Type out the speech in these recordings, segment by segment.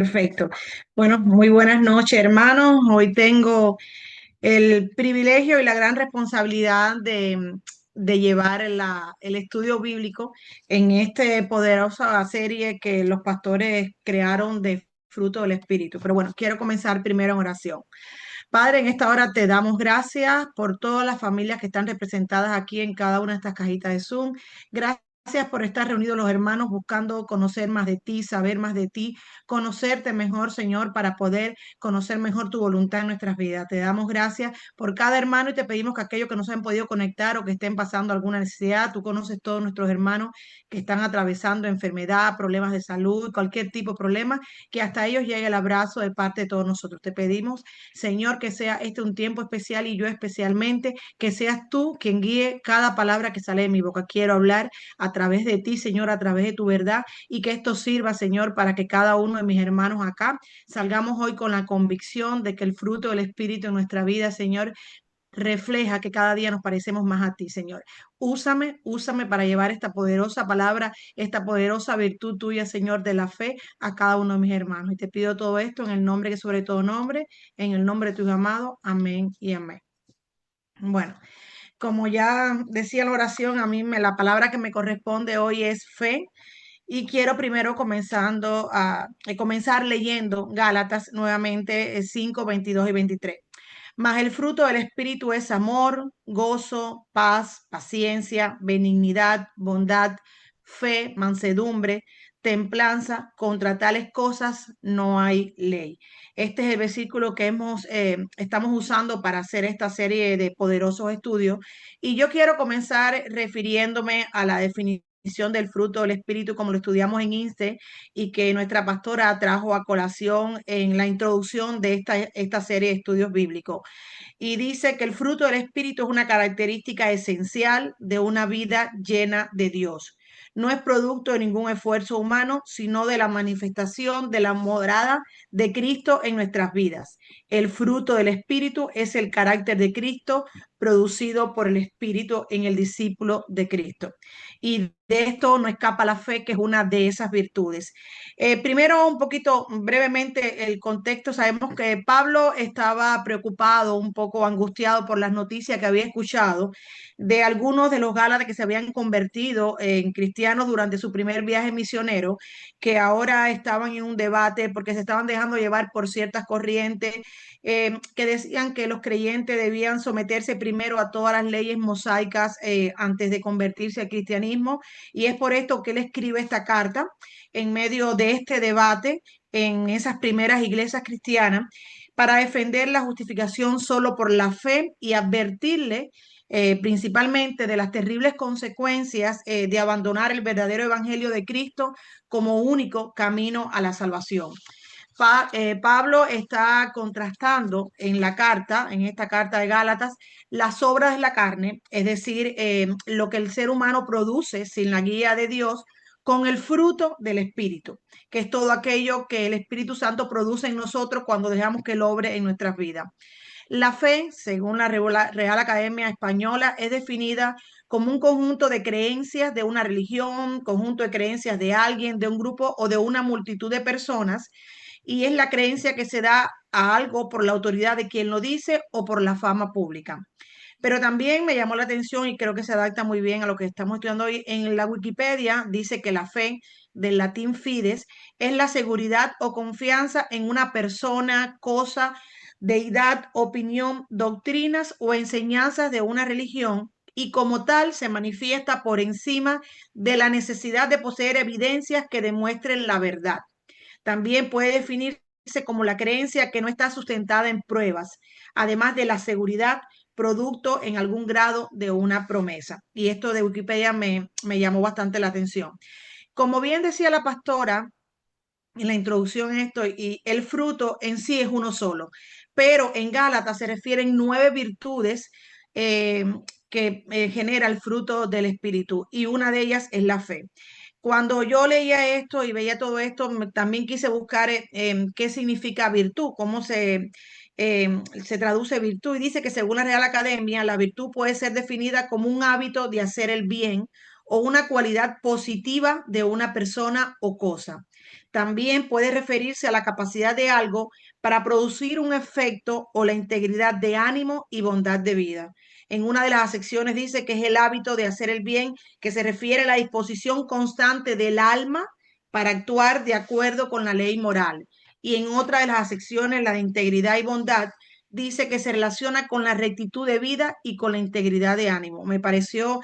Perfecto. Bueno, muy buenas noches, hermanos. Hoy tengo el privilegio y la gran responsabilidad de llevar el estudio bíblico en esta poderosa serie que los pastores crearon de fruto del Espíritu. Pero bueno, quiero comenzar primero en oración. Padre, en esta hora te damos gracias por todas las familias que están representadas aquí en cada una de estas cajitas de Zoom. Gracias por estar reunidos los hermanos buscando conocer más de ti, saber más de ti, conocerte mejor, Señor, para poder conocer mejor tu voluntad en nuestras vidas. Te damos gracias por cada hermano y te pedimos que aquellos que no se han podido conectar o que estén pasando alguna necesidad, tú conoces todos nuestros hermanos que están atravesando enfermedad, problemas de salud, cualquier tipo de problema, que hasta ellos llegue el abrazo de parte de todos nosotros. Te pedimos, Señor, que sea este un tiempo especial y yo especialmente, que seas tú quien guíe cada palabra que sale de mi boca. Quiero hablar a través de ti, Señor, a través de tu verdad y que esto sirva, Señor, para que cada uno de mis hermanos acá salgamos hoy con la convicción de que el fruto del Espíritu en nuestra vida, Señor, refleja que cada día nos parecemos más a ti, Señor. Úsame para llevar esta poderosa palabra, esta poderosa virtud tuya, Señor, de la fe a cada uno de mis hermanos. Y te pido todo esto en el nombre que sobre todo nombre, en el nombre de tu Hijo amado. Amén y amén. Bueno, como ya decía la oración, la palabra que me corresponde hoy es fe. Y quiero primero comenzar leyendo Gálatas nuevamente 5, 22 y 23. Mas el fruto del Espíritu es amor, gozo, paz, paciencia, benignidad, bondad, fe, mansedumbre, templanza. Contra tales cosas no hay ley. Este es el versículo que estamos usando para hacer esta serie de poderosos estudios. Y yo quiero comenzar refiriéndome a la definición del fruto del Espíritu como lo estudiamos en INSTE y que nuestra pastora trajo a colación en la introducción de esta serie de estudios bíblicos. Y dice que el fruto del Espíritu es una característica esencial de una vida llena de Dios. No es producto de ningún esfuerzo humano, sino de la manifestación de la morada de Cristo en nuestras vidas. El fruto del Espíritu es el carácter de Cristo producido por el Espíritu en el discípulo de Cristo. Y de esto no escapa la fe, que es una de esas virtudes. Primero, un poquito brevemente, el contexto. Sabemos que Pablo estaba preocupado, un poco angustiado por las noticias que había escuchado de algunos de los Gálatas que se habían convertido en cristianos durante su primer viaje misionero, que ahora estaban en un debate porque se estaban dejando llevar por ciertas corrientes que decían que los creyentes debían someterse primero a todas las leyes mosaicas antes de convertirse al cristianismo. Y es por esto que él escribe esta carta en medio de este debate en esas primeras iglesias cristianas para defender la justificación solo por la fe y advertirle principalmente de las terribles consecuencias de abandonar el verdadero evangelio de Cristo como único camino a la salvación. Pablo está contrastando en la carta, en esta carta de Gálatas, las obras de la carne, es decir, lo que el ser humano produce sin la guía de Dios, con el fruto del Espíritu, que es todo aquello que el Espíritu Santo produce en nosotros cuando dejamos que Él obre en nuestras vidas. La fe, según la Real Academia Española, es definida como un conjunto de creencias de una religión, conjunto de creencias de alguien, de un grupo o de una multitud de personas, y es la creencia que se da a algo por la autoridad de quien lo dice o por la fama pública. Pero también me llamó la atención y creo que se adapta muy bien a lo que estamos estudiando hoy. En la Wikipedia dice que la fe, del latín fides, es la seguridad o confianza en una persona, cosa, deidad, opinión, doctrinas o enseñanzas de una religión, y como tal se manifiesta por encima de la necesidad de poseer evidencias que demuestren la verdad. También puede definirse como la creencia que no está sustentada en pruebas, además de la seguridad producto en algún grado de una promesa. Y esto de Wikipedia me llamó bastante la atención. Como bien decía la pastora en la introducción a esto, y el fruto en sí es uno solo, pero en Gálatas se refieren 9 virtudes eh, que genera el fruto del Espíritu, y una de ellas es la fe. Cuando yo leía esto y veía todo esto, también quise buscar qué significa virtud, cómo se traduce virtud. Y dice que según la Real Academia, la virtud puede ser definida como un hábito de hacer el bien o una cualidad positiva de una persona o cosa. También puede referirse a la capacidad de algo para producir un efecto o la integridad de ánimo y bondad de vida. En una de las acepciones dice que es el hábito de hacer el bien, que se refiere a la disposición constante del alma para actuar de acuerdo con la ley moral. Y en otra de las acepciones, la de integridad y bondad, dice que se relaciona con la rectitud de vida y con la integridad de ánimo. Me pareció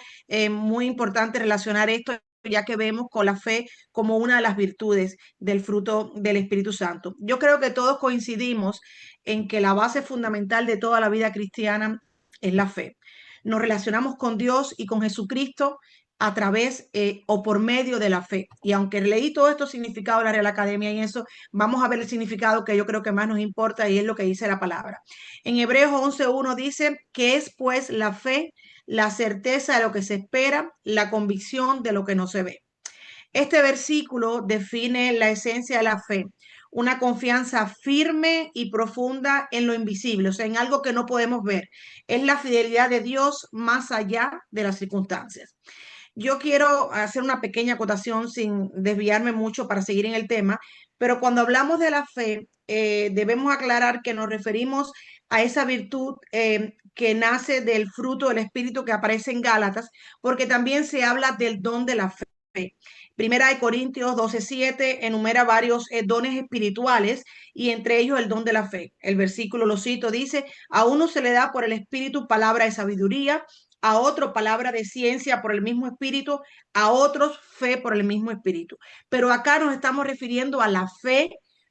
muy importante relacionar esto, ya que vemos con la fe como una de las virtudes del fruto del Espíritu Santo. Yo creo que todos coincidimos en que la base fundamental de toda la vida cristiana es la fe. Nos relacionamos con Dios y con Jesucristo a través o por medio de la fe. Y aunque leí todo esto significado de la Real Academia y eso, vamos a ver el significado que yo creo que más nos importa y es lo que dice la palabra. En Hebreos 11:1 dice que es pues la fe, la certeza de lo que se espera, la convicción de lo que no se ve. Este versículo define la esencia de la fe, una confianza firme y profunda en lo invisible, o sea, en algo que no podemos ver. Es la fidelidad de Dios más allá de las circunstancias. Yo quiero hacer una pequeña acotación sin desviarme mucho para seguir en el tema, pero cuando hablamos de la fe, debemos aclarar que nos referimos a esa virtud que nace del fruto del Espíritu que aparece en Gálatas, porque también se habla del don de la fe. Primera de Corintios 12:7 enumera varios dones espirituales y entre ellos el don de la fe. El versículo, lo cito, dice, a uno se le da por el Espíritu palabra de sabiduría, a otro palabra de ciencia por el mismo espíritu, a otros fe por el mismo espíritu. Pero acá nos estamos refiriendo a la fe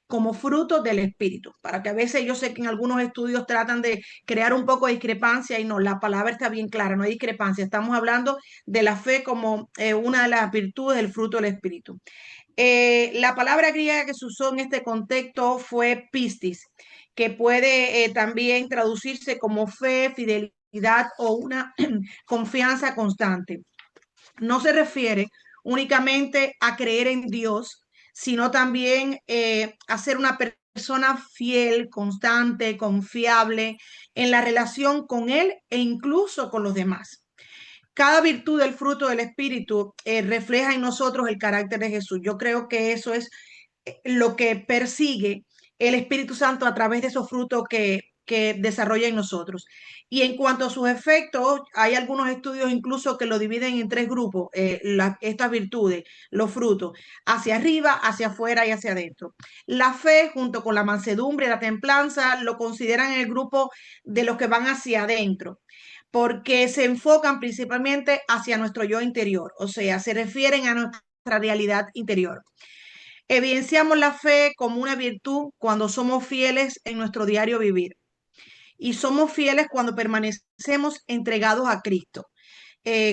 como fruto del espíritu, para que a veces yo sé que en algunos estudios tratan de crear un poco de discrepancia y no, la palabra está bien clara, no hay discrepancia, estamos hablando de la fe como una de las virtudes del fruto del espíritu. La palabra griega que se usó en este contexto fue pistis, que puede también traducirse como fe, fidelidad o una confianza constante. No se refiere únicamente a creer en Dios, sino también a ser una persona fiel, constante, confiable en la relación con Él e incluso con los demás. Cada virtud del fruto del Espíritu refleja en nosotros el carácter de Jesús. Yo creo que eso es lo que persigue el Espíritu Santo a través de esos frutos que desarrolla en nosotros. Y en cuanto a sus efectos, hay algunos estudios incluso que lo dividen en tres grupos, estas virtudes, los frutos, hacia arriba, hacia afuera y hacia adentro. La fe, junto con la mansedumbre y la templanza, lo consideran en el grupo de los que van hacia adentro, porque se enfocan principalmente hacia nuestro yo interior, o sea, se refieren a nuestra realidad interior. Evidenciamos la fe como una virtud cuando somos fieles en nuestro diario vivir y somos fieles cuando permanecemos entregados a Cristo,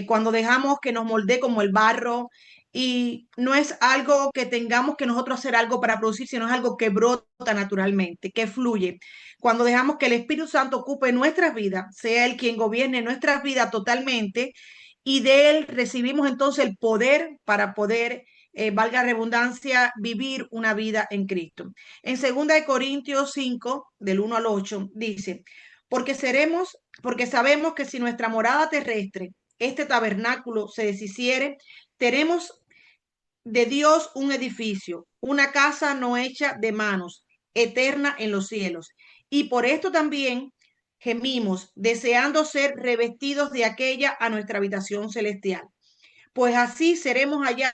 cuando dejamos que nos moldee como el barro y no es algo que tengamos que nosotros hacer algo para producir, sino es algo que brota naturalmente, que fluye. Cuando dejamos que el Espíritu Santo ocupe nuestras vidas, sea Él quien gobierne nuestras vidas totalmente y de Él recibimos entonces el poder para poder valga la redundancia, vivir una vida en Cristo. En 2 Corintios 5, del 1 al 8, dice, porque sabemos que si nuestra morada terrestre, este tabernáculo, se deshiciere, tenemos de Dios un edificio, una casa no hecha de manos, eterna en los cielos. Y por esto también gemimos, deseando ser revestidos de aquella a nuestra habitación celestial, pues así seremos hallados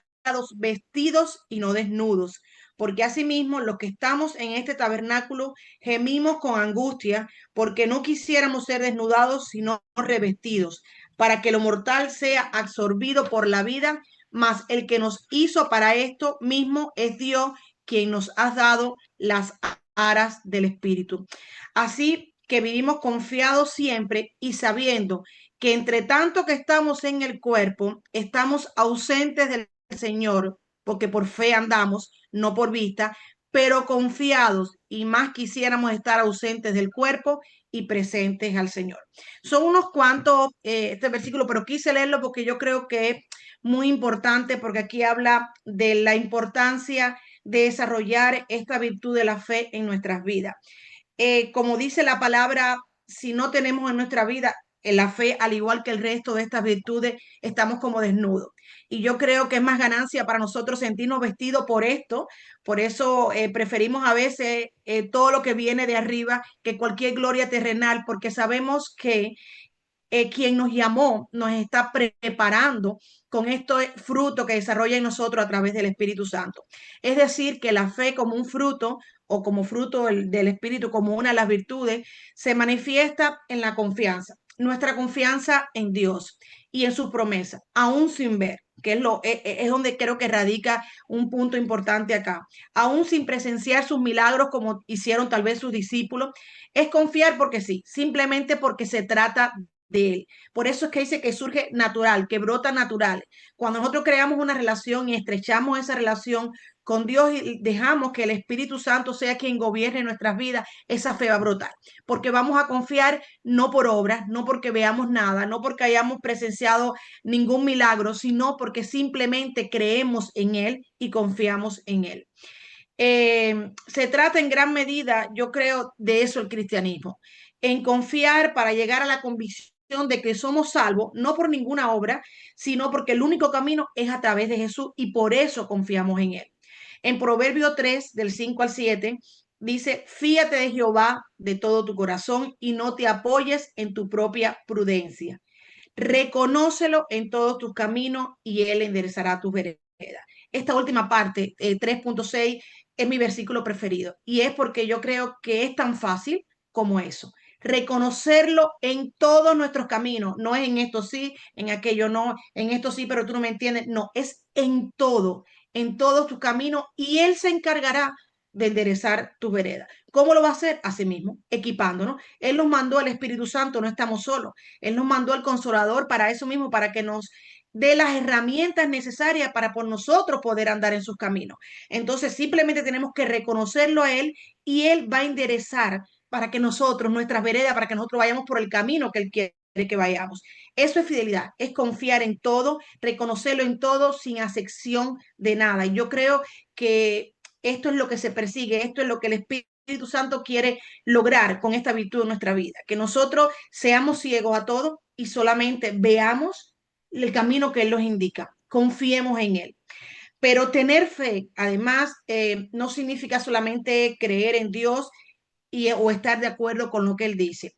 vestidos y no desnudos, porque asimismo los que estamos en este tabernáculo gemimos con angustia, porque no quisiéramos ser desnudados, sino revestidos, para que lo mortal sea absorbido por la vida, mas el que nos hizo para esto mismo es Dios, quien nos ha dado las aras del Espíritu. Así que vivimos confiados siempre y sabiendo que entre tanto que estamos en el cuerpo, estamos ausentes del Señor, porque por fe andamos, no por vista, pero confiados y más quisiéramos estar ausentes del cuerpo y presentes al Señor. Son unos cuantos este versículo, pero quise leerlo porque yo creo que es muy importante, porque aquí habla de la importancia de desarrollar esta virtud de la fe en nuestras vidas. Como dice la palabra, si no tenemos en nuestra vida En la fe, al igual que el resto de estas virtudes, estamos como desnudos. Y yo creo que es más ganancia para nosotros sentirnos vestidos por esto. Por eso preferimos a veces todo lo que viene de arriba que cualquier gloria terrenal, porque sabemos que quien nos llamó nos está preparando con este fruto que desarrolla en nosotros a través del Espíritu Santo. Es decir, que la fe como un fruto o como fruto del Espíritu, como una de las virtudes, se manifiesta en la confianza. Nuestra confianza en Dios y en su promesa, aún sin ver, que es donde creo que radica un punto importante acá. Aún sin presenciar sus milagros como hicieron tal vez sus discípulos, es confiar porque sí, simplemente porque se trata de él. Por eso es que dice que surge natural, que brota natural. Cuando nosotros creamos una relación y estrechamos esa relación con Dios y dejamos que el Espíritu Santo sea quien gobierne nuestras vidas, esa fe va a brotar. Porque vamos a confiar no por obras, no porque veamos nada, no porque hayamos presenciado ningún milagro, sino porque simplemente creemos en Él y confiamos en Él. Se trata en gran medida, yo creo, de eso el cristianismo, en confiar para llegar a la convicción de que somos salvos, no por ninguna obra, sino porque el único camino es a través de Jesús y por eso confiamos en Él. En Proverbio 3, del 5 al 7, dice, fíate de Jehová de todo tu corazón y no te apoyes en tu propia prudencia. Reconócelo en todos tus caminos y Él enderezará tus veredas. Esta última parte, 3.6, es mi versículo preferido y es porque yo creo que es tan fácil como eso. Reconocerlo en todos nuestros caminos, no es en esto sí, en aquello no, en esto sí, pero tú no me entiendes. No, es en todos tus caminos y Él se encargará de enderezar tus veredas. ¿Cómo lo va a hacer? Así mismo, equipándonos. Él nos mandó el Espíritu Santo, no estamos solos. Él nos mandó el Consolador para eso mismo, para que nos dé las herramientas necesarias para por nosotros poder andar en sus caminos. Entonces simplemente tenemos que reconocerlo a Él y Él va a enderezar para que nosotros, nuestras veredas, para que nosotros vayamos por el camino que Él quiere que vayamos. Eso es fidelidad, es confiar en todo, reconocerlo en todo sin acepción de nada. Y yo creo que esto es lo que se persigue, esto es lo que el Espíritu Santo quiere lograr con esta virtud en nuestra vida, que nosotros seamos ciegos a todo y solamente veamos el camino que Él nos indica, confiemos en Él. Pero tener fe, además, no significa solamente creer en Dios o estar de acuerdo con lo que Él dice.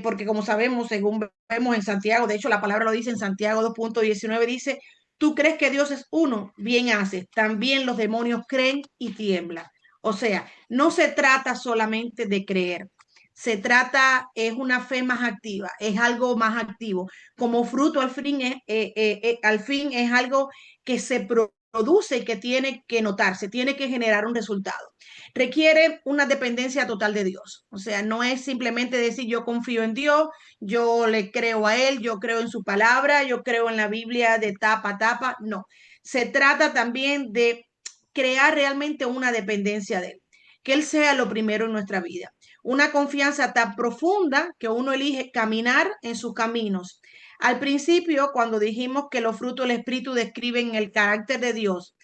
Porque como sabemos, según vemos en Santiago, de hecho la palabra lo dice en Santiago 2.19, dice, tú crees que Dios es uno, bien haces, también los demonios creen y tiemblan. O sea, no se trata solamente de creer, se trata, es una fe más activa, es algo más activo. Como fruto al fin es algo que se produce y que tiene que notarse, tiene que generar un resultado. Requiere una dependencia total de Dios. O sea, no es simplemente decir yo confío en Dios, yo le creo a Él, yo creo en su palabra, yo creo en la Biblia de tapa a tapa. No, se trata también de crear realmente una dependencia de Él, que Él sea lo primero en nuestra vida. Una confianza tan profunda que uno elige caminar en sus caminos. Al principio, cuando dijimos que los frutos del Espíritu describen el carácter de Dios,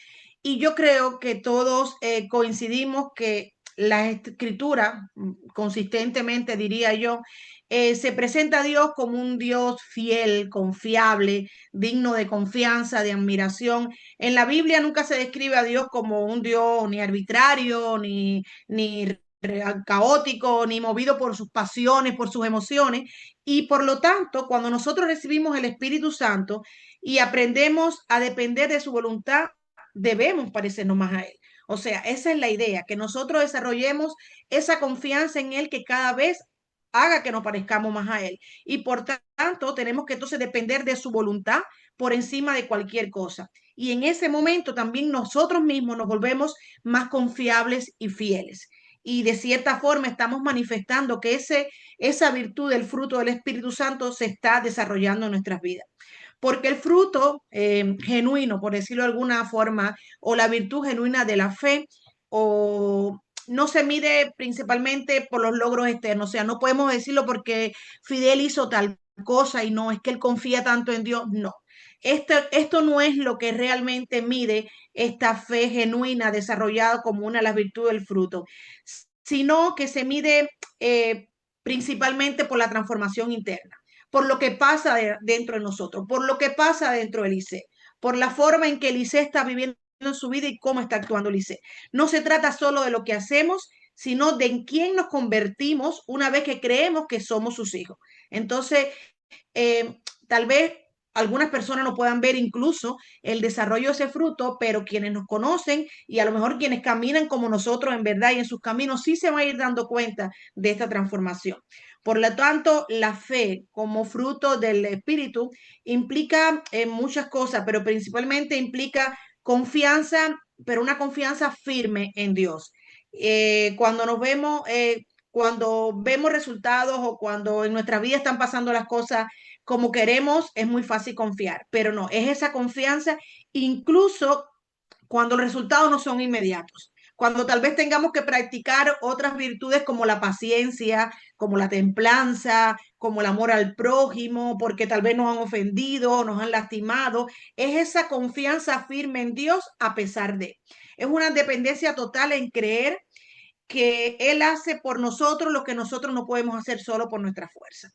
y yo creo que todos coincidimos que la escritura, consistentemente diría yo, se presenta a Dios como un Dios fiel, confiable, digno de confianza, de admiración. En la Biblia nunca se describe a Dios como un Dios ni arbitrario, ni caótico, ni movido por sus pasiones, por sus emociones. Y por lo tanto, cuando nosotros recibimos el Espíritu Santo y aprendemos a depender de su voluntad, debemos parecernos más a Él. O sea, esa es la idea, que nosotros desarrollemos esa confianza en Él que cada vez haga que nos parezcamos más a Él. Y por tanto, tenemos que entonces depender de su voluntad por encima de cualquier cosa. Y en ese momento también nosotros mismos nos volvemos más confiables y fieles. Y de cierta forma estamos manifestando que esa virtud del fruto del Espíritu Santo se está desarrollando en nuestras vidas. Porque el fruto genuino, por decirlo de alguna forma, o la virtud genuina de la fe, o no se mide principalmente por los logros externos. O sea, no podemos decirlo porque Fidel hizo tal cosa y no es que él confía tanto en Dios. No. Esto no es lo que realmente mide esta fe genuina desarrollada como una de las virtudes del fruto, sino que se mide principalmente por la transformación interna. por lo que pasa dentro de nosotros, por lo que pasa dentro de Eliseo, por la forma en que Eliseo está viviendo en su vida y cómo está actuando Eliseo. No se trata solo de lo que hacemos, sino de en quién nos convertimos una vez que creemos que somos sus hijos. Entonces, tal vez algunas personas no puedan ver incluso el desarrollo de ese fruto, pero quienes nos conocen y a lo mejor quienes caminan como nosotros en verdad y en sus caminos, sí se van a ir dando cuenta de esta transformación. Por lo tanto, la fe como fruto del Espíritu implica muchas cosas, pero principalmente implica confianza, pero una confianza firme en Dios. Cuando vemos resultados o cuando en nuestra vida están pasando las cosas como queremos, es muy fácil confiar, pero no, es esa confianza incluso cuando los resultados no son inmediatos. Cuando tal vez tengamos que practicar otras virtudes como la paciencia, como la templanza, como el amor al prójimo, porque tal vez nos han ofendido, nos han lastimado, es esa confianza firme en Dios a pesar de. Es una dependencia total en creer que Él hace por nosotros lo que nosotros no podemos hacer solo por nuestra fuerza,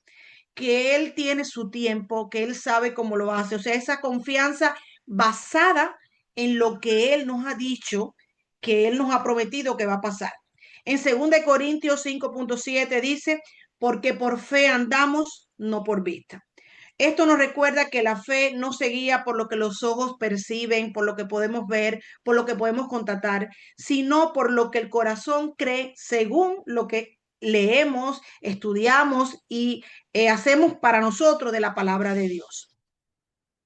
que Él tiene su tiempo, que Él sabe cómo lo hace. O sea, esa confianza basada en lo que Él nos ha dicho, que Él nos ha prometido que va a pasar. En 2 Corintios 5:7 dice, porque por fe andamos, no por vista. Esto nos recuerda que la fe no se guía por lo que los ojos perciben, por lo que podemos ver, por lo que podemos constatar, sino por lo que el corazón cree según lo que leemos, estudiamos y hacemos para nosotros de la palabra de Dios.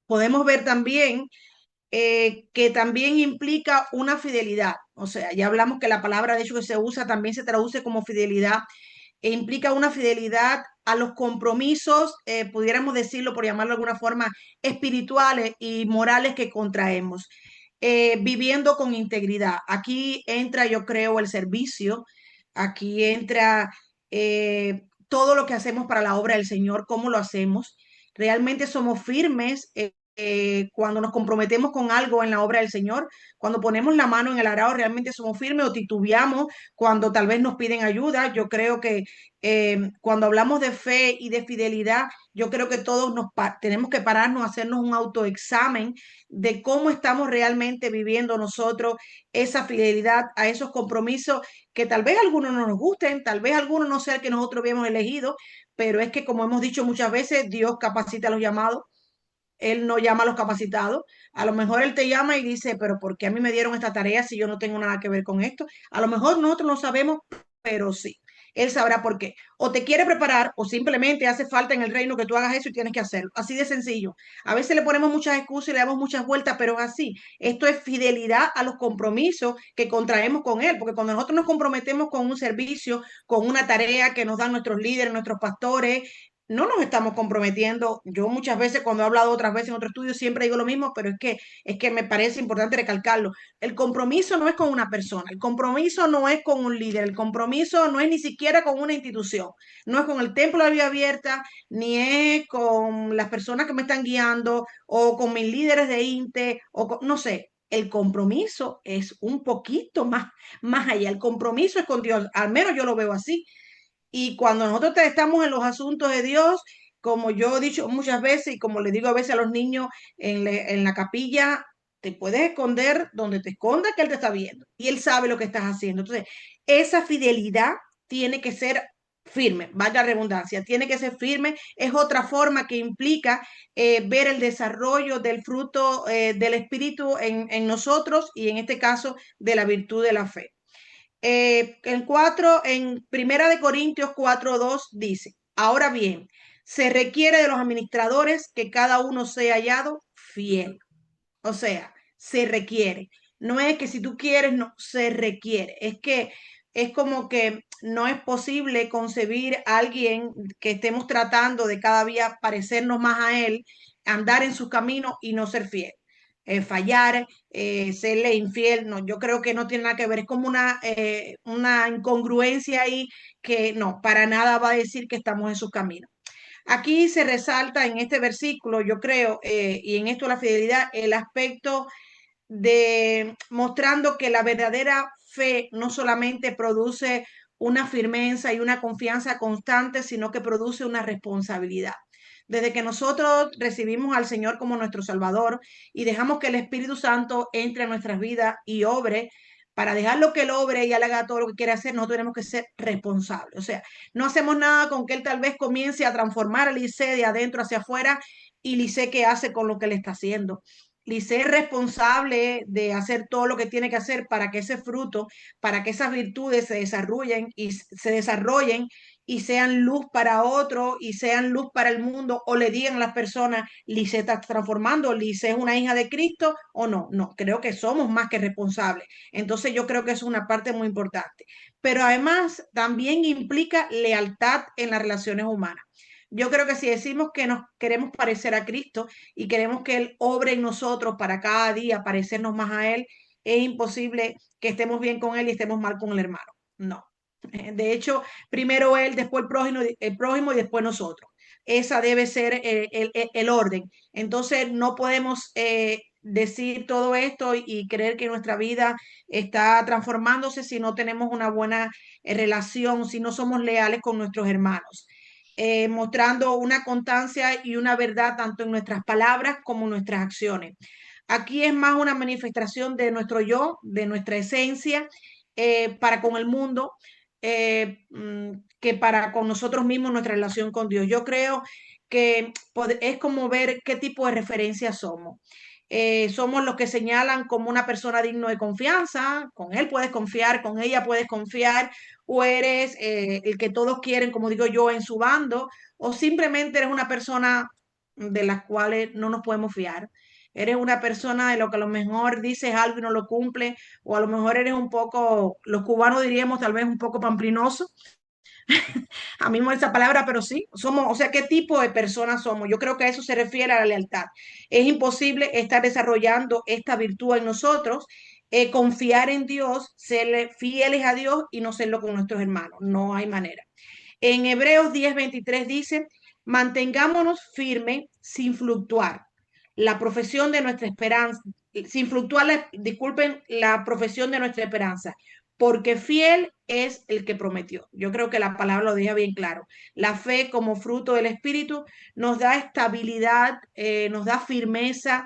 Podemos ver también que también implica una fidelidad. O sea, ya hablamos que la palabra de hecho que se usa también se traduce como fidelidad e implica una fidelidad a los compromisos, pudiéramos decirlo por llamarlo de alguna forma, espirituales y morales que contraemos, viviendo con integridad. Aquí entra, yo creo, el servicio, aquí entra todo lo que hacemos para la obra del Señor, cómo lo hacemos. Realmente somos firmes. Cuando nos comprometemos con algo en la obra del Señor, cuando ponemos la mano en el arado, realmente somos firmes o titubeamos cuando tal vez nos piden ayuda. Yo creo que cuando hablamos de fe y de fidelidad, yo creo que todos tenemos que pararnos, hacernos un autoexamen de cómo estamos realmente viviendo nosotros esa fidelidad a esos compromisos que tal vez algunos no nos gusten, tal vez algunos no sea el que nosotros habíamos elegido, pero es que como hemos dicho muchas veces, Dios capacita a los llamados. Él no llama a los capacitados. A lo mejor él te llama y dice, pero ¿por qué a mí me dieron esta tarea si yo no tengo nada que ver con esto? A lo mejor nosotros no sabemos, pero sí. Él sabrá por qué. O te quiere preparar o simplemente hace falta en el reino que tú hagas eso y tienes que hacerlo. Así de sencillo. A veces le ponemos muchas excusas y le damos muchas vueltas, pero es así. Esto es fidelidad a los compromisos que contraemos con Él, porque cuando nosotros nos comprometemos con un servicio, con una tarea que nos dan nuestros líderes, nuestros pastores, no nos estamos comprometiendo. Yo muchas veces cuando he hablado otras veces en otro estudio siempre digo lo mismo, pero es que me parece importante recalcarlo. El compromiso no es con una persona, el compromiso no es con un líder, el compromiso no es ni siquiera con una institución, no es con el templo de la vida abierta, ni es con las personas que me están guiando o con mis líderes de INTE no sé. El compromiso es un poquito más allá. El compromiso es con Dios. Al menos yo lo veo así. Y cuando nosotros estamos en los asuntos de Dios, como yo he dicho muchas veces y como le digo a veces a los niños en la capilla, te puedes esconder donde te escondas que Él te está viendo y Él sabe lo que estás haciendo. Entonces, esa fidelidad tiene que ser firme, valga la redundancia, tiene que ser firme. Es otra forma que implica ver el desarrollo del fruto del Espíritu en nosotros y en este caso de la virtud de la fe. En Primera de Corintios 4:2 dice, ahora bien, se requiere de los administradores que cada uno sea hallado fiel. O sea, se requiere. No es que si tú quieres, no, se requiere. Es que es como que no es posible concebir a alguien que estemos tratando de cada día parecernos más a él, andar en su camino y no ser fiel. Fallar, serle infiel, no, yo creo que no tiene nada que ver, es como una incongruencia ahí que no, para nada va a decir que estamos en su camino. Aquí se resalta en este versículo, yo creo, y en esto la fidelidad, el aspecto de mostrando que la verdadera fe no solamente produce una firmeza y una confianza constante, sino que produce una responsabilidad. Desde que nosotros recibimos al Señor como nuestro Salvador y dejamos que el Espíritu Santo entre a nuestras vidas y obre, para dejarlo que él obre y él haga todo lo que quiere hacer, nosotros tenemos que ser responsables. O sea, no hacemos nada con que él tal vez comience a transformar a Lice de adentro hacia afuera y Lice qué hace con lo que le está haciendo. Lice es responsable de hacer todo lo que tiene que hacer para que ese fruto, para que esas virtudes se desarrollen y sean luz para otro y sean luz para el mundo, o le digan a las personas, Lice está transformando, Lice es una hija de Cristo o no. No, creo que somos más que responsables. Entonces yo creo que es una parte muy importante. Pero además también implica lealtad en las relaciones humanas. Yo creo que si decimos que nos queremos parecer a Cristo y queremos que Él obre en nosotros para cada día parecernos más a Él, es imposible que estemos bien con Él y estemos mal con el hermano. No. De hecho, primero Él, después el prójimo y después nosotros. Esa debe ser el orden. Entonces, no podemos decir todo esto y creer que nuestra vida está transformándose si no tenemos una buena relación, si no somos leales con nuestros hermanos. Mostrando una constancia y una verdad tanto en nuestras palabras como en nuestras acciones. Aquí es más una manifestación de nuestro yo, de nuestra esencia para con el mundo, que para con nosotros mismos, nuestra relación con Dios. Yo creo que es como ver qué tipo de referencia somos. Somos los que señalan como una persona digno de confianza, con él puedes confiar, con ella puedes confiar, o eres el que todos quieren, como digo yo, en su bando, o simplemente eres una persona de las cuales no nos podemos fiar. Eres una persona de lo que a lo mejor dices algo y no lo cumple, o a lo mejor eres un poco, los cubanos diríamos tal vez un poco pamplinoso, a mí no esa palabra, pero sí, somos, o sea, ¿qué tipo de personas somos? Yo creo que a eso se refiere a la lealtad. Es imposible estar desarrollando esta virtud en nosotros, confiar en Dios, ser fieles a Dios y no serlo con nuestros hermanos. No hay manera. En Hebreos 10:23 dice, mantengámonos firmes sin fluctuar la profesión de nuestra esperanza, sin fluctuar, disculpen, la profesión de nuestra esperanza, porque fiel es el que prometió. Yo creo que la palabra lo deja bien claro. La fe como fruto del Espíritu nos da estabilidad, nos da firmeza,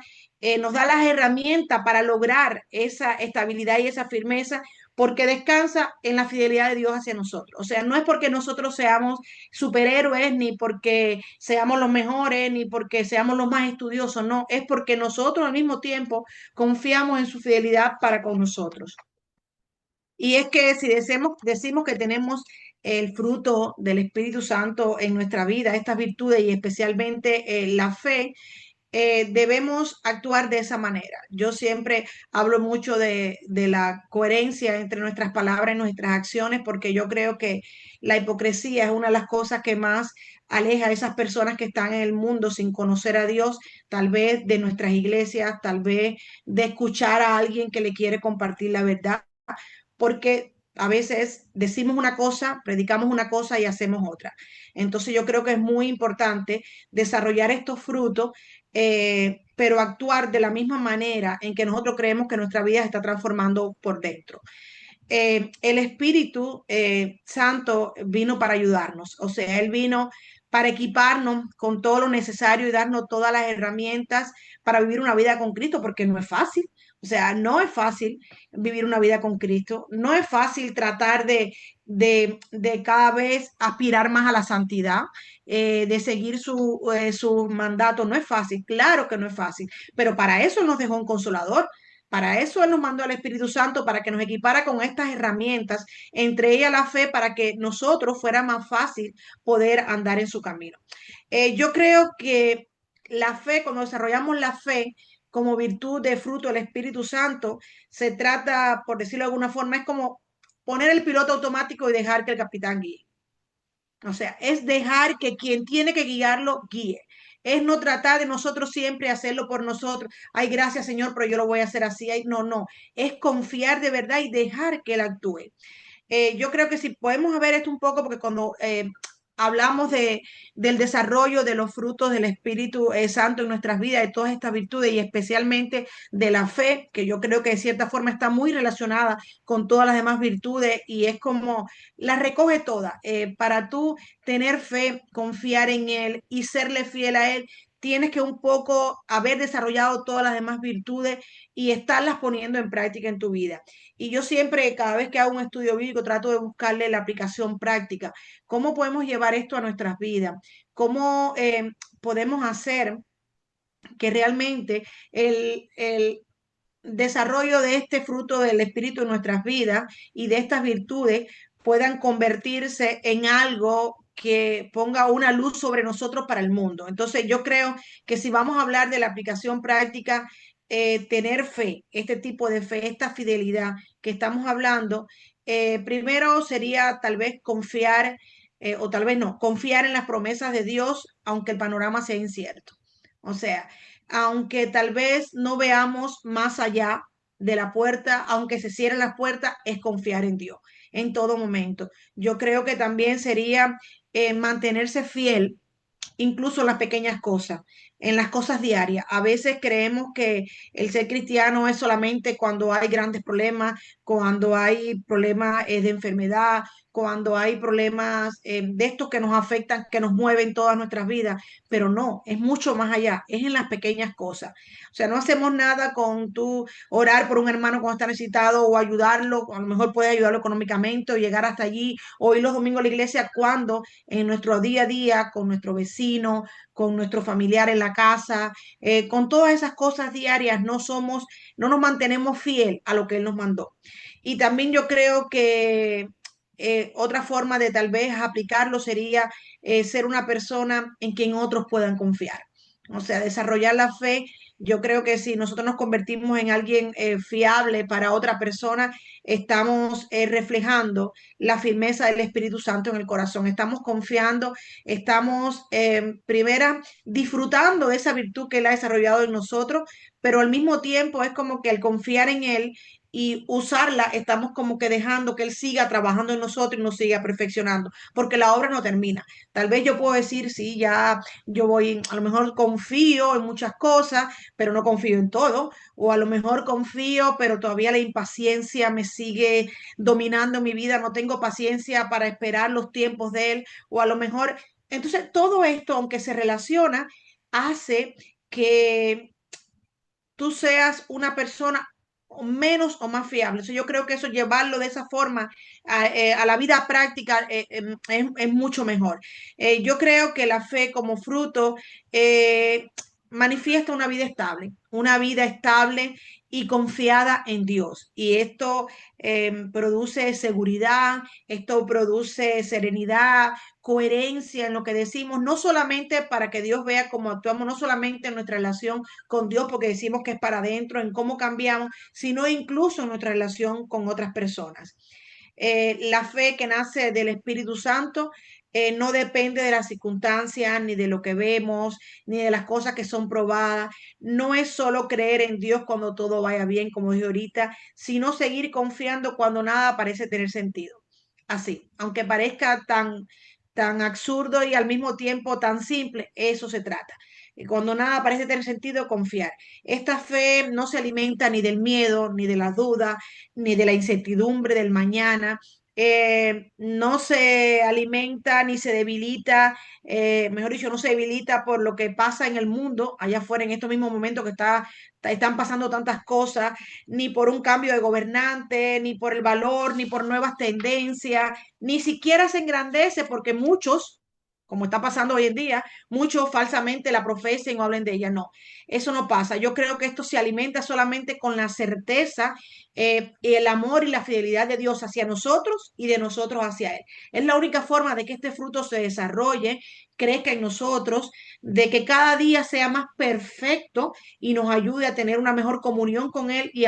nos da las herramientas para lograr esa estabilidad y esa firmeza porque descansa en la fidelidad de Dios hacia nosotros. O sea, no es porque nosotros seamos superhéroes, ni porque seamos los mejores, ni porque seamos los más estudiosos, no, es porque nosotros al mismo tiempo confiamos en su fidelidad para con nosotros. Y es que si decimos que tenemos el fruto del Espíritu Santo en nuestra vida, estas virtudes y especialmente la fe, debemos actuar de esa manera. Yo siempre hablo mucho de la coherencia entre nuestras palabras y nuestras acciones, porque yo creo que la hipocresía es una de las cosas que más aleja a esas personas que están en el mundo sin conocer a Dios, tal vez de nuestras iglesias, tal vez de escuchar a alguien que le quiere compartir la verdad, porque a veces decimos una cosa, predicamos una cosa y hacemos otra. Entonces yo creo que es muy importante desarrollar estos frutos, pero actuar de la misma manera en que nosotros creemos que nuestra vida se está transformando por dentro. El Espíritu Santo vino para ayudarnos, o sea, Él vino para equiparnos con todo lo necesario y darnos todas las herramientas para vivir una vida con Cristo, porque no es fácil, o sea, no es fácil vivir una vida con Cristo, no es fácil tratar de cada vez aspirar más a la santidad, de seguir su mandato, no es fácil, claro que no es fácil, pero para eso nos dejó un consolador. Para eso Él nos mandó al Espíritu Santo, para que nos equipara con estas herramientas, entre ellas la fe, para que nosotros fuera más fácil poder andar en su camino. Yo creo que la fe, cuando desarrollamos la fe como virtud de fruto del Espíritu Santo, se trata, por decirlo de alguna forma, es como poner el piloto automático y dejar que el capitán guíe. O sea, es dejar que quien tiene que guiarlo guíe. Es no tratar de nosotros siempre hacerlo por nosotros. Ay, gracias Señor, pero yo lo voy a hacer así. Ay, no, no. Es confiar de verdad y dejar que Él actúe. Yo creo que si podemos ver esto un poco, porque cuando hablamos del desarrollo de los frutos del Espíritu Santo en nuestras vidas, de todas estas virtudes y especialmente de la fe, que yo creo que de cierta forma está muy relacionada con todas las demás virtudes y es como las recoge todas. Para tú tener fe, confiar en Él y serle fiel a Él, tienes que un poco haber desarrollado todas las demás virtudes y estarlas poniendo en práctica en tu vida. Y yo siempre, cada vez que hago un estudio bíblico, trato de buscarle la aplicación práctica. ¿Cómo podemos llevar esto a nuestras vidas? ¿Cómo podemos hacer que realmente el desarrollo de este fruto del Espíritu en nuestras vidas y de estas virtudes puedan convertirse en algo que ponga una luz sobre nosotros para el mundo? Entonces, yo creo que si vamos a hablar de la aplicación práctica, tener fe, este tipo de fe, esta fidelidad que estamos hablando, primero sería tal vez confiar, o tal vez no, confiar en las promesas de Dios, aunque el panorama sea incierto. O sea, aunque tal vez no veamos más allá de la puerta, aunque se cierren las puertas, es confiar en Dios en todo momento. Yo creo que también sería mantenerse fiel incluso en las pequeñas cosas, en las cosas diarias. A veces creemos que el ser cristiano es solamente cuando hay grandes problemas, cuando hay problemas de enfermedad, cuando hay problemas de estos que nos afectan, que nos mueven todas nuestras vidas, pero no, es mucho más allá, es en las pequeñas cosas. O sea, no hacemos nada con tú orar por un hermano cuando está necesitado o ayudarlo, a lo mejor puedes ayudarlo económicamente o llegar hasta allí o ir los domingos a la iglesia cuando en nuestro día a día, con nuestro vecino, con nuestro familiar en la casa, con todas esas cosas diarias, no nos mantenemos fiel a lo que Él nos mandó. Y también yo creo que otra forma de tal vez aplicarlo sería ser una persona en quien otros puedan confiar. O sea, desarrollar la fe. Yo creo que si nosotros nos convertimos en alguien fiable para otra persona, estamos reflejando la firmeza del Espíritu Santo en el corazón. Estamos confiando, estamos primera disfrutando de esa virtud que Él ha desarrollado en nosotros, pero al mismo tiempo es como que al confiar en Él y usarla, estamos como que dejando que Él siga trabajando en nosotros y nos siga perfeccionando, porque la obra no termina. Tal vez yo puedo decir, sí, ya yo voy, a lo mejor confío en muchas cosas, pero no confío en todo, o a lo mejor confío, pero todavía la impaciencia me sigue dominando mi vida, no tengo paciencia para esperar los tiempos de Él, o a lo mejor, entonces todo esto, aunque se relaciona, hace que tú seas una persona menos o más fiable. Entonces yo creo que eso, llevarlo de esa forma a la vida práctica es mucho mejor. Yo creo que la fe como fruto eh, manifiesta una vida estable y confiada en Dios. Y esto produce seguridad, esto produce serenidad, coherencia en lo que decimos, no solamente para que Dios vea cómo actuamos, no solamente en nuestra relación con Dios, porque decimos que es para adentro, en cómo cambiamos, sino incluso en nuestra relación con otras personas. La fe que nace del Espíritu Santo no depende de las circunstancias, ni de lo que vemos, ni de las cosas que son probadas. No es solo creer en Dios cuando todo vaya bien, como dije ahorita, sino seguir confiando cuando nada parece tener sentido. Así, aunque parezca tan absurdo y al mismo tiempo tan simple, eso se trata. Y cuando nada parece tener sentido, confiar. Esta fe no se alimenta ni del miedo, ni de la duda, ni de la incertidumbre del mañana. No se alimenta ni se debilita, mejor dicho, no se debilita por lo que pasa en el mundo, allá afuera en estos mismos momentos que están pasando tantas cosas, ni por un cambio de gobernante, ni por el valor, ni por nuevas tendencias, ni siquiera se engrandece porque muchos, como está pasando hoy en día, muchos falsamente la profesen o hablen de ella. No, eso no pasa. Yo creo que esto se alimenta solamente con la certeza, el amor y la fidelidad de Dios hacia nosotros y de nosotros hacia Él. Es la única forma de que este fruto se desarrolle, crezca en nosotros, de que cada día sea más perfecto y nos ayude a tener una mejor comunión con Él y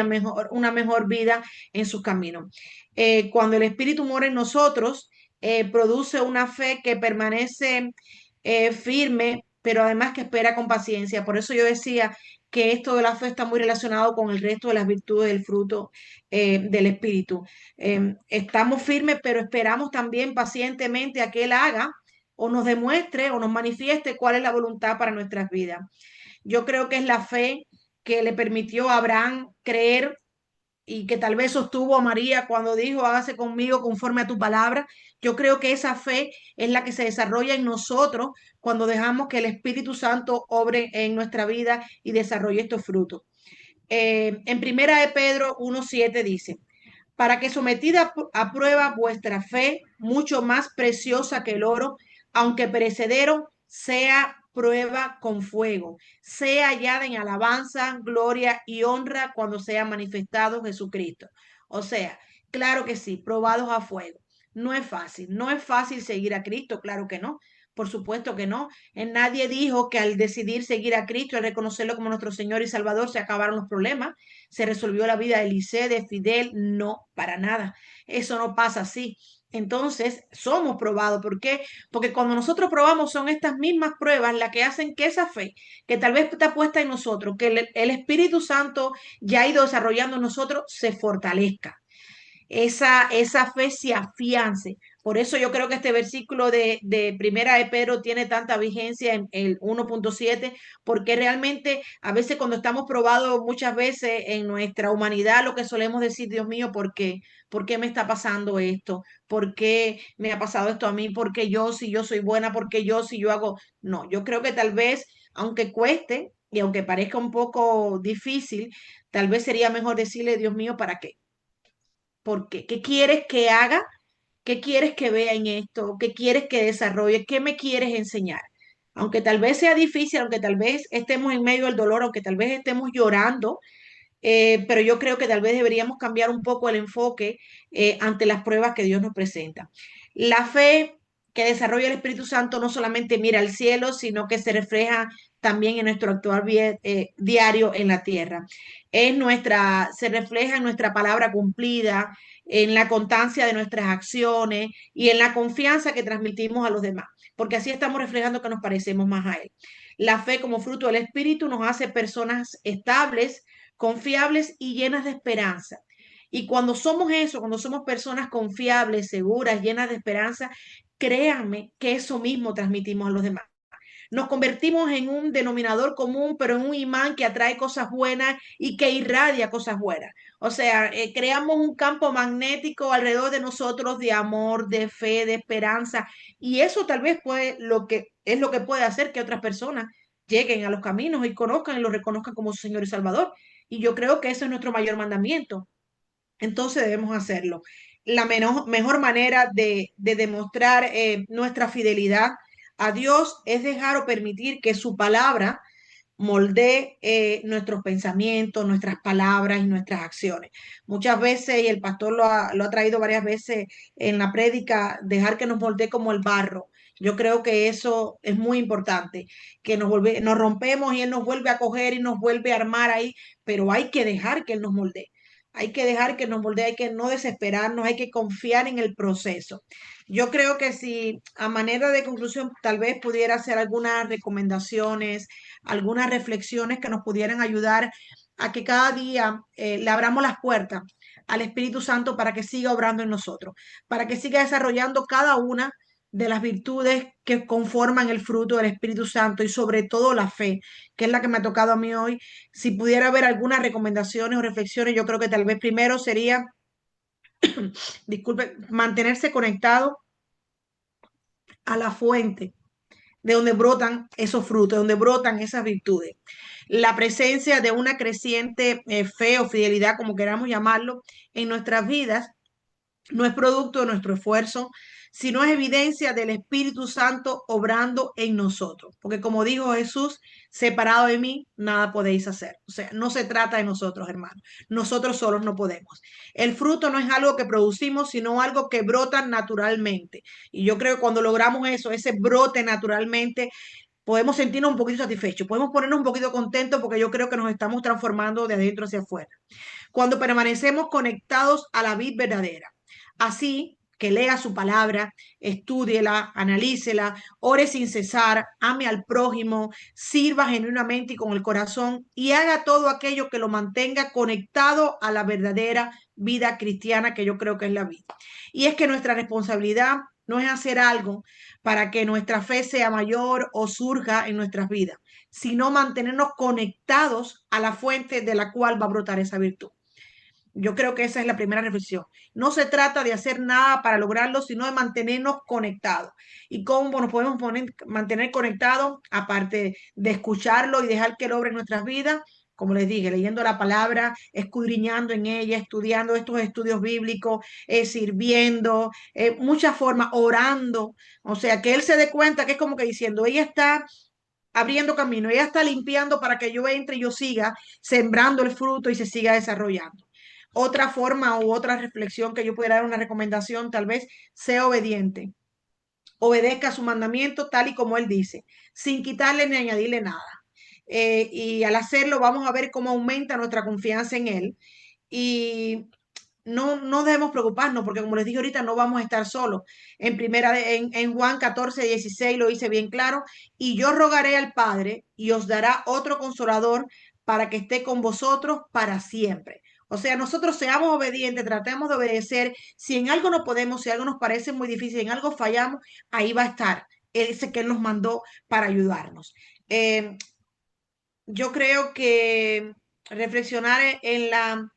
una mejor vida en sus caminos. Cuando el Espíritu mora en nosotros, produce una fe que permanece firme, pero además que espera con paciencia. Por eso yo decía que esto de la fe está muy relacionado con el resto de las virtudes del fruto del Espíritu. Estamos firmes, pero esperamos también pacientemente a que Él haga o nos demuestre o nos manifieste cuál es la voluntad para nuestras vidas. Yo creo que es la fe que le permitió a Abraham creer y que tal vez sostuvo a María cuando dijo, hágase conmigo conforme a tu palabra. Yo creo que esa fe es la que se desarrolla en nosotros cuando dejamos que el Espíritu Santo obre en nuestra vida y desarrolle estos frutos. En primera de Pedro 1:7 dice, para que sometida a prueba vuestra fe, mucho más preciosa que el oro, aunque perecedero, sea prueba con fuego, sea hallada en alabanza, gloria y honra cuando sea manifestado Jesucristo. O sea, claro que sí, probados a fuego. No es fácil seguir a Cristo, claro que no. Por supuesto que no. Nadie dijo que al decidir seguir a Cristo, al reconocerlo como nuestro Señor y Salvador, se acabaron los problemas, se resolvió la vida de Eliseo, de Fidel. No, para nada. Eso no pasa así. Entonces, somos probados. ¿Por qué? Porque cuando nosotros probamos son estas mismas pruebas las que hacen que esa fe, que tal vez está puesta en nosotros, que el Espíritu Santo ya ha ido desarrollando en nosotros, se fortalezca, esa fe se afiance. Por eso yo creo que este versículo de Primera de Pedro tiene tanta vigencia en el 1:7, porque realmente a veces cuando estamos probados muchas veces en nuestra humanidad, lo que solemos decir, Dios mío, ¿por qué? ¿Por qué me está pasando esto? ¿Por qué me ha pasado esto a mí? ¿Por qué yo, si yo soy buena? ¿Por qué yo, si yo hago? No, yo creo que tal vez, aunque cueste y aunque parezca un poco difícil, tal vez sería mejor decirle, Dios mío, ¿para qué? ¿Por qué? ¿Qué quieres que haga? ¿Qué quieres que vea en esto? ¿Qué quieres que desarrolle? ¿Qué me quieres enseñar? Aunque tal vez sea difícil, aunque tal vez estemos en medio del dolor, aunque tal vez estemos llorando, pero yo creo que tal vez deberíamos cambiar un poco el enfoque ante las pruebas que Dios nos presenta. La fe que desarrolla el Espíritu Santo no solamente mira al cielo, sino que se refleja también en nuestro actuar diario en la tierra. Se refleja en nuestra palabra cumplida, en la constancia de nuestras acciones y en la confianza que transmitimos a los demás, porque así estamos reflejando que nos parecemos más a Él. La fe como fruto del Espíritu nos hace personas estables, confiables y llenas de esperanza. Y cuando somos eso, cuando somos personas confiables, seguras, llenas de esperanza, créanme que eso mismo transmitimos a los demás. Nos convertimos en un denominador común, pero en un imán que atrae cosas buenas y que irradia cosas buenas. O sea, creamos un campo magnético alrededor de nosotros de amor, de fe, de esperanza. Y eso tal vez es lo que puede hacer que otras personas lleguen a los caminos y conozcan y lo reconozcan como su Señor y Salvador. Y yo creo que ese es nuestro mayor mandamiento. Entonces debemos hacerlo. La mejor manera de demostrar nuestra fidelidad a Dios es dejar o permitir que su palabra moldee nuestros pensamientos, nuestras palabras y nuestras acciones. Muchas veces, y el pastor lo ha traído varias veces en la prédica, dejar que nos moldee como el barro. Yo creo que eso es muy importante, que nos rompemos y Él nos vuelve a coger y nos vuelve a armar ahí, pero hay que dejar que Él nos moldee. Hay que dejar que nos moldee, hay que no desesperarnos, hay que confiar en el proceso. Yo creo que si a manera de conclusión tal vez pudiera hacer algunas recomendaciones, algunas reflexiones que nos pudieran ayudar a que cada día le abramos las puertas al Espíritu Santo para que siga obrando en nosotros, para que siga desarrollando cada una de las virtudes que conforman el fruto del Espíritu Santo y sobre todo la fe, que es la que me ha tocado a mí hoy. Si pudiera haber algunas recomendaciones o reflexiones, yo creo que tal vez primero sería, disculpe, mantenerse conectado a la fuente de donde brotan esos frutos, de donde brotan esas virtudes. La presencia de una creciente fe o fidelidad, como queramos llamarlo, en nuestras vidas no es producto de nuestro esfuerzo, sino es evidencia del Espíritu Santo obrando en nosotros. Porque como dijo Jesús, separado de mí, nada podéis hacer. O sea, no se trata de nosotros, hermanos. Nosotros solos no podemos. El fruto no es algo que producimos, sino algo que brota naturalmente. Y yo creo que cuando logramos eso, ese brote naturalmente, podemos sentirnos un poquito satisfechos, podemos ponernos un poquito contentos porque yo creo que nos estamos transformando de adentro hacia afuera. Cuando permanecemos conectados a la vid verdadera. Así que lea su palabra, estúdiela, analícela, ore sin cesar, ame al prójimo, sirva genuinamente y con el corazón y haga todo aquello que lo mantenga conectado a la verdadera vida cristiana que yo creo que es la vida. Y es que nuestra responsabilidad no es hacer algo para que nuestra fe sea mayor o surja en nuestras vidas, sino mantenernos conectados a la fuente de la cual va a brotar esa virtud. Yo creo que esa es la primera reflexión. No se trata de hacer nada para lograrlo, sino de mantenernos conectados. ¿Y cómo nos podemos mantener conectados? Aparte de escucharlo y dejar que él obre en nuestras vidas, como les dije, leyendo la palabra, escudriñando en ella, estudiando estos estudios bíblicos, sirviendo, muchas formas, orando. O sea, que él se dé cuenta que es como que diciendo, ella está abriendo camino, ella está limpiando para que yo entre y yo siga sembrando el fruto y se siga desarrollando. Otra forma u otra reflexión que yo pudiera dar, una recomendación, tal vez sea obediente. Obedezca su mandamiento tal y como él dice, sin quitarle ni añadirle nada. Y al hacerlo vamos a ver cómo aumenta nuestra confianza en él. Y no debemos preocuparnos porque como les dije ahorita no vamos a estar solos. En Juan 14:16 lo dice bien claro, y yo rogaré al Padre y os dará otro consolador para que esté con vosotros para siempre. O sea, nosotros seamos obedientes, tratemos de obedecer. Si en algo no podemos, si algo nos parece muy difícil, en algo fallamos, ahí va a estar. Él dice que Él nos mandó para ayudarnos. Yo creo que reflexionar en la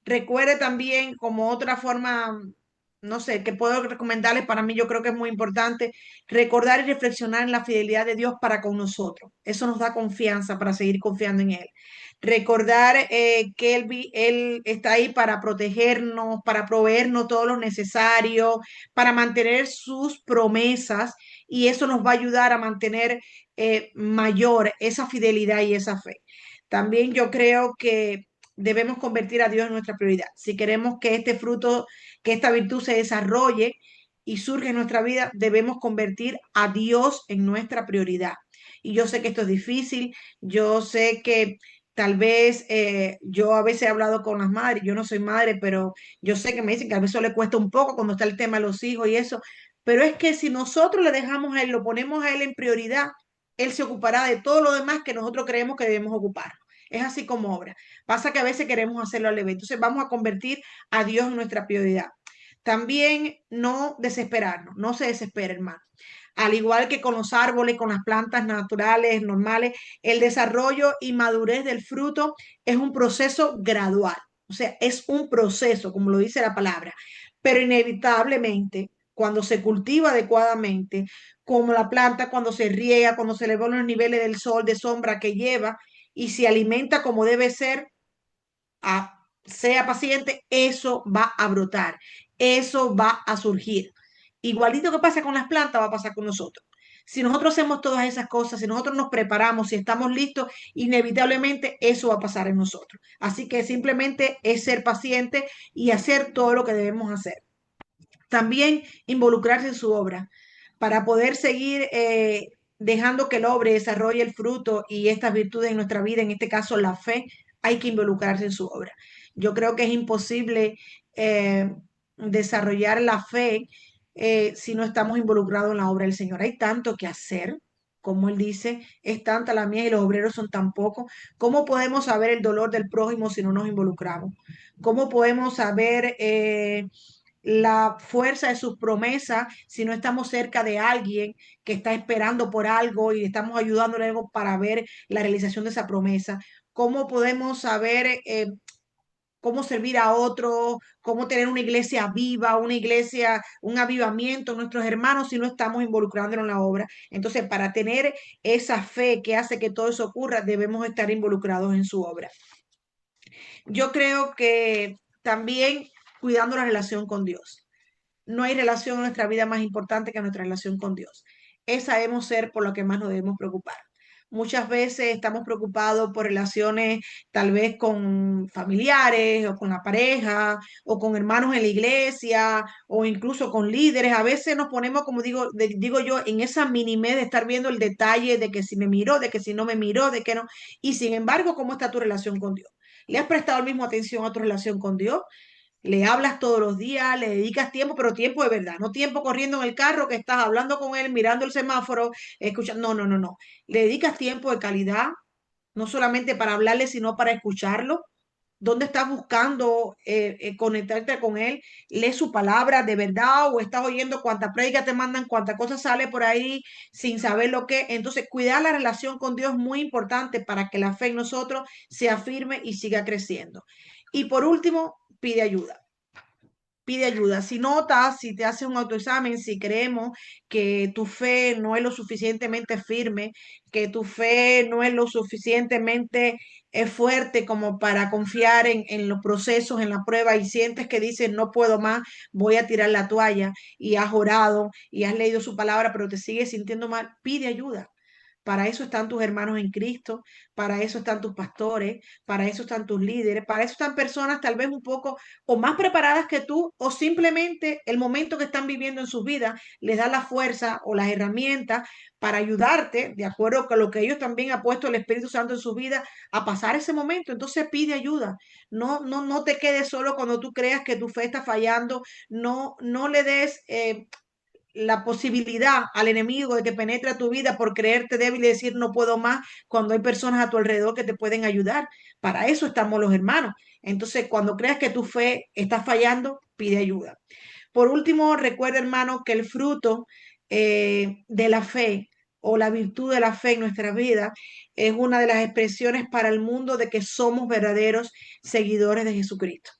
Recuerde también como otra forma, no sé, que puedo recomendarles para mí, yo creo que es muy importante, recordar y reflexionar en la fidelidad de Dios para con nosotros. Eso nos da confianza para seguir confiando en Él. Recordar que Él está ahí para protegernos, para proveernos todo lo necesario, para mantener sus promesas y eso nos va a ayudar a mantener mayor esa fidelidad y esa fe. También yo creo que debemos convertir a Dios en nuestra prioridad. Si queremos que este fruto, que esta virtud se desarrolle y surja en nuestra vida, debemos convertir a Dios en nuestra prioridad. Y yo sé que esto es difícil, yo sé que tal vez yo a veces he hablado con las madres, yo no soy madre, pero yo sé que me dicen que a veces le cuesta un poco cuando está el tema de los hijos y eso, pero es que si nosotros le dejamos a él, lo ponemos a él en prioridad, él se ocupará de todo lo demás que nosotros creemos que debemos ocupar. Es así como obra. Pasa que a veces queremos hacerlo al revés. Entonces vamos a convertir a Dios en nuestra prioridad. También no desesperarnos, no se desespere, hermano. Al igual que con los árboles, con las plantas naturales, normales, el desarrollo y madurez del fruto es un proceso gradual. O sea, es un proceso, como lo dice la palabra, pero inevitablemente, cuando se cultiva adecuadamente, como la planta, cuando se riega, cuando se le ponen los niveles del sol, de sombra que lleva y se alimenta como debe ser, sea paciente, eso va a brotar, eso va a surgir. Igualito que pasa con las plantas, va a pasar con nosotros. Si nosotros hacemos todas esas cosas, si nosotros nos preparamos, si estamos listos, inevitablemente eso va a pasar en nosotros. Así que simplemente es ser paciente y hacer todo lo que debemos hacer. También involucrarse en su obra para poder seguir dejando que el hombre desarrolle el fruto y estas virtudes en nuestra vida, en este caso la fe, hay que involucrarse en su obra. Yo creo que es imposible eh, desarrollar la fe si no estamos involucrados en la obra del Señor. Hay tanto que hacer. Como él dice, es tanta la mía y los obreros son tan pocos. ¿Cómo podemos saber el dolor del prójimo si no nos involucramos? ¿Cómo podemos saber la fuerza de sus promesas si no estamos cerca de alguien que está esperando por algo y estamos ayudándole algo para ver la realización de esa promesa? ¿Cómo podemos saber cómo servir a otros, cómo tener una iglesia viva, una iglesia, un avivamiento en nuestros hermanos si no estamos involucrándonos en la obra? Entonces, para tener esa fe que hace que todo eso ocurra, debemos estar involucrados en su obra. Yo creo que también cuidando la relación con Dios. No hay relación en nuestra vida más importante que nuestra relación con Dios. Esa debemos ser por lo que más nos debemos preocupar. Muchas veces estamos preocupados por relaciones tal vez con familiares o con la pareja o con hermanos en la iglesia o incluso con líderes. A veces nos ponemos, como digo yo, en esa minimé de estar viendo el detalle de que si me miró, de que si no me miró, de que no. Y sin embargo, ¿cómo está tu relación con Dios? ¿Le has prestado la misma atención a tu relación con Dios? Le hablas todos los días, le dedicas tiempo, pero tiempo de verdad, no tiempo corriendo en el carro que estás hablando con él, mirando el semáforo, escuchando. No, no, no, no. Le dedicas tiempo de calidad, no solamente para hablarle, sino para escucharlo. ¿Dónde estás buscando conectarte con Él? ¿Lees su palabra de verdad o estás oyendo cuánta prédica te mandan, cuánta cosa sale por ahí sin saber lo que? Entonces, cuidar la relación con Dios es muy importante para que la fe en nosotros se afirme y siga creciendo. Y por último, pide ayuda. Pide ayuda. Si notas, si te haces un autoexamen, si creemos que tu fe no es lo suficientemente firme, que tu fe no es lo suficientemente fuerte como para confiar en los procesos, en la prueba, y sientes que dices, no puedo más, voy a tirar la toalla, y has orado y has leído su palabra, pero te sigues sintiendo mal, pide ayuda. Para eso están tus hermanos en Cristo, para eso están tus pastores, para eso están tus líderes, para eso están personas tal vez un poco o más preparadas que tú, o simplemente el momento que están viviendo en sus vidas les da la fuerza o las herramientas para ayudarte, de acuerdo con lo que ellos también ha puesto el Espíritu Santo en su vida, a pasar ese momento. Entonces pide ayuda. No te quedes solo cuando tú creas que tu fe está fallando. No le des la posibilidad al enemigo de que penetre a tu vida por creerte débil y decir no puedo más, cuando hay personas a tu alrededor que te pueden ayudar. Para eso estamos los hermanos. Entonces, cuando creas que tu fe está fallando, pide ayuda. Por último, recuerda, hermano, que el fruto de la fe o la virtud de la fe en nuestra vida es una de las expresiones para el mundo de que somos verdaderos seguidores de Jesucristo.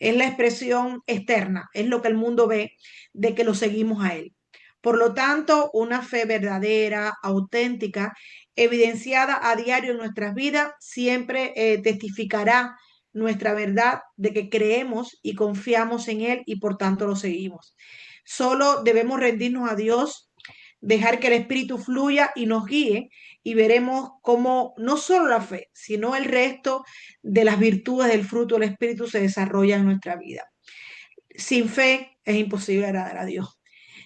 Es la expresión externa, es lo que el mundo ve de que lo seguimos a Él. Por lo tanto, una fe verdadera, auténtica, evidenciada a diario en nuestras vidas, siempre testificará nuestra verdad de que creemos y confiamos en Él y por tanto lo seguimos. Solo debemos rendirnos a Dios, dejar que el Espíritu fluya y nos guíe, y veremos cómo no solo la fe, sino el resto de las virtudes del fruto del Espíritu se desarrolla en nuestra vida. Sin fe es imposible agradar a Dios.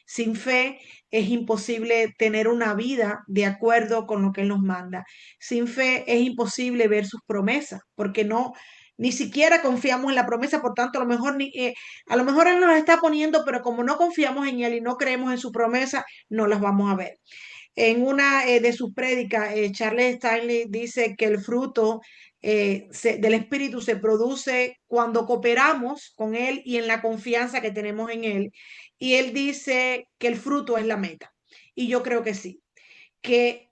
Sin fe es imposible tener una vida de acuerdo con lo que Él nos manda. Sin fe es imposible ver sus promesas, porque no, ni siquiera confiamos en la promesa, por tanto, a lo mejor Él nos la está poniendo, pero como no confiamos en Él y no creemos en su promesa, no las vamos a ver. En una de sus prédicas, Charles Stanley dice que el fruto del Espíritu se produce cuando cooperamos con Él y en la confianza que tenemos en Él. Y él dice que el fruto es la meta. Y yo creo que sí, que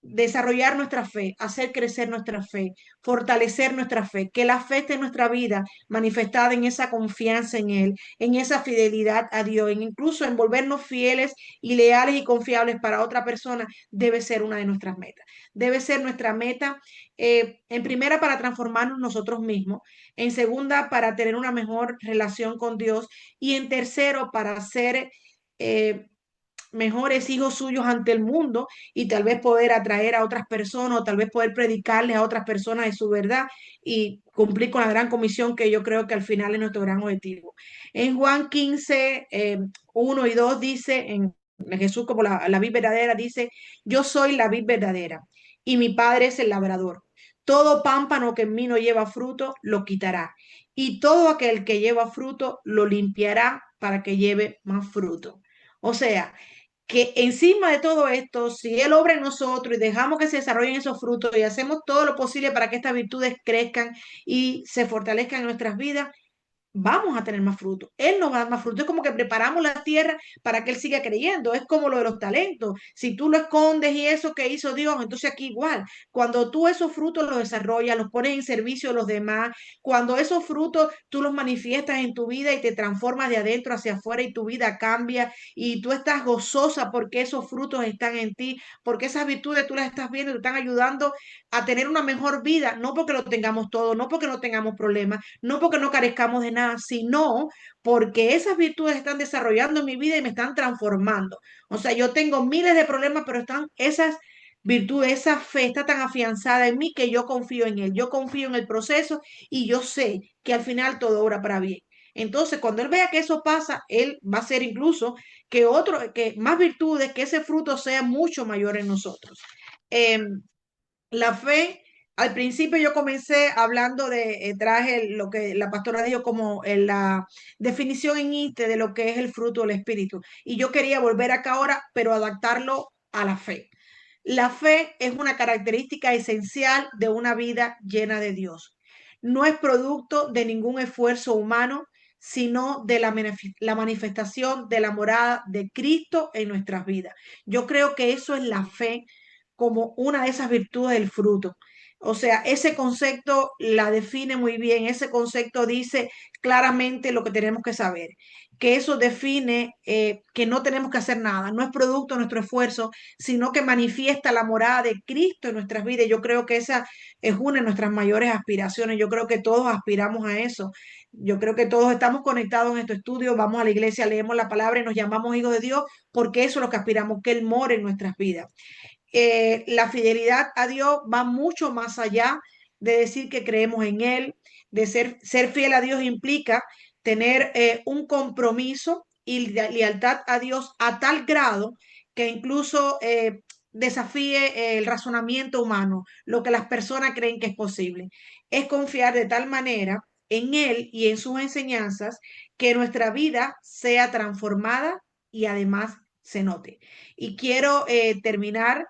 desarrollar nuestra fe, hacer crecer nuestra fe, fortalecer nuestra fe, que la fe esté en nuestra vida manifestada en esa confianza en Él, en esa fidelidad a Dios, en incluso en volvernos fieles y leales y confiables para otra persona, debe ser una de nuestras metas. Debe ser nuestra meta, en primera, para transformarnos nosotros mismos, en segunda, para tener una mejor relación con Dios, y en tercero, para ser mejores hijos suyos ante el mundo, y tal vez poder atraer a otras personas, o tal vez poder predicarles a otras personas de su verdad y cumplir con la gran comisión, que yo creo que al final es nuestro gran objetivo. En Juan 15, 1 y 2 dice, en Jesús como la vid verdadera, dice, yo soy la vid verdadera y mi padre es el labrador. Todo pámpano que en mí no lleva fruto, lo quitará. Y todo aquel que lleva fruto, lo limpiará para que lleve más fruto. O sea, que encima de todo esto, si Él obra en nosotros y dejamos que se desarrollen esos frutos y hacemos todo lo posible para que estas virtudes crezcan y se fortalezcan en nuestras vidas, vamos a tener más fruto. Él nos va a dar más fruto. Es como que preparamos la tierra para que Él siga creyendo. Es como lo de los talentos. Si tú lo escondes y eso que hizo Dios, entonces aquí igual. Cuando tú esos frutos los desarrollas, los pones en servicio a los demás, cuando esos frutos tú los manifiestas en tu vida y te transformas de adentro hacia afuera y tu vida cambia y tú estás gozosa porque esos frutos están en ti, porque esas virtudes tú las estás viendo y te están ayudando a tener una mejor vida, no porque lo tengamos todo, no porque no tengamos problemas, no porque no carezcamos de nada, sino porque esas virtudes están desarrollando en mi vida y me están transformando. O sea, yo tengo miles de problemas, pero están esas virtudes, esa fe está tan afianzada en mí que yo confío en Él, yo confío en el proceso y yo sé que al final todo obra para bien. Entonces, cuando Él vea que eso pasa, Él va a hacer incluso que más virtudes, que ese fruto sea mucho mayor en nosotros. La fe, al principio yo comencé hablando traje lo que la pastora dijo como la definición en INTE de lo que es el fruto del Espíritu. Y yo quería volver acá ahora, pero adaptarlo a la fe. La fe es una característica esencial de una vida llena de Dios. no es producto de ningún esfuerzo humano, sino de la manifestación de la morada de Cristo en nuestras vidas. Yo creo que eso es la fe como una de esas virtudes del fruto. O sea, ese concepto la define muy bien, ese concepto dice claramente lo que tenemos que saber, que eso define que no tenemos que hacer nada, no es producto de nuestro esfuerzo, sino que manifiesta la morada de Cristo en nuestras vidas. Yo creo que esa es una de nuestras mayores aspiraciones, yo creo que todos aspiramos a eso. Yo creo que todos estamos conectados en este estudio, vamos a la iglesia, leemos la palabra y nos llamamos hijos de Dios, porque eso es lo que aspiramos, que Él more en nuestras vidas. La fidelidad a Dios va mucho más allá de decir que creemos en Él, de ser fiel a Dios implica tener un compromiso y lealtad a Dios a tal grado que incluso desafíe el razonamiento humano, lo que las personas creen que es posible. Es confiar de tal manera en Él y en sus enseñanzas que nuestra vida sea transformada y además se note. Y quiero terminar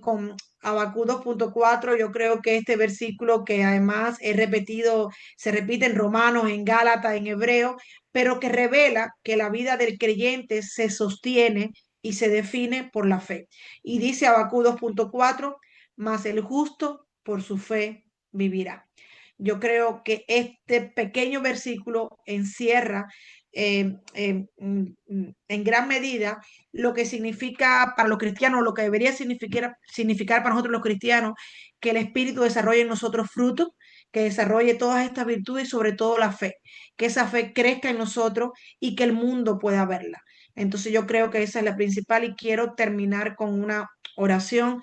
con Habacuc 2.4. Yo creo que este versículo, que además es repetido, se repite en Romanos, en Gálatas, en Hebreo, pero que revela que la vida del creyente se sostiene y se define por la fe. Y dice Habacuc 2.4, mas el justo por su fe vivirá. Yo creo que este pequeño versículo encierra en gran medida lo que significa para los cristianos, lo que debería significar para nosotros los cristianos, que el Espíritu desarrolle en nosotros frutos, que desarrolle todas estas virtudes y sobre todo la fe, que esa fe crezca en nosotros y que el mundo pueda verla. Entonces yo creo que esa es la principal y quiero terminar con una oración.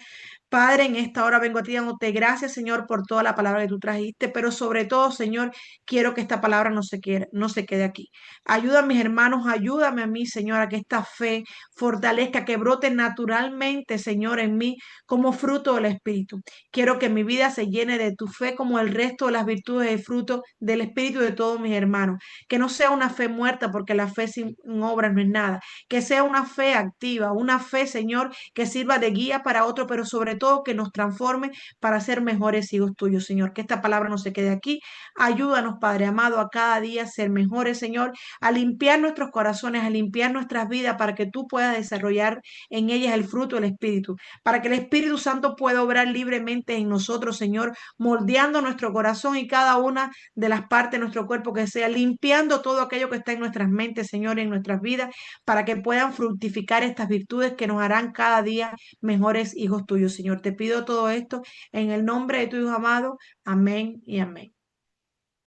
Padre, en esta hora vengo a ti dándote gracias, Señor, por toda la palabra que tú trajiste, pero sobre todo, Señor, quiero que esta palabra no se quede aquí. Ayuda a mis hermanos, ayúdame a mí, Señor, a que esta fe fortalezca, que brote naturalmente, Señor, en mí como fruto del Espíritu. Quiero que mi vida se llene de tu fe como el resto de las virtudes y fruto del Espíritu de todos mis hermanos. Que no sea una fe muerta, porque la fe sin obras no es nada. Que sea una fe activa, una fe, Señor, que sirva de guía para otro, pero sobre todo que nos transforme para ser mejores hijos tuyos, Señor. Que esta palabra no se quede aquí. Ayúdanos, Padre amado, a cada día ser mejores, Señor, a limpiar nuestros corazones, a limpiar nuestras vidas para que tú puedas desarrollar en ellas el fruto del Espíritu, para que el Espíritu Santo pueda obrar libremente en nosotros, Señor, moldeando nuestro corazón y cada una de las partes de nuestro cuerpo, que sea limpiando todo aquello que está en nuestras mentes, Señor, en nuestras vidas, para que puedan fructificar estas virtudes que nos harán cada día mejores hijos tuyos, Señor. Te pido todo esto en el nombre de tu Hijo amado. Amén y amén.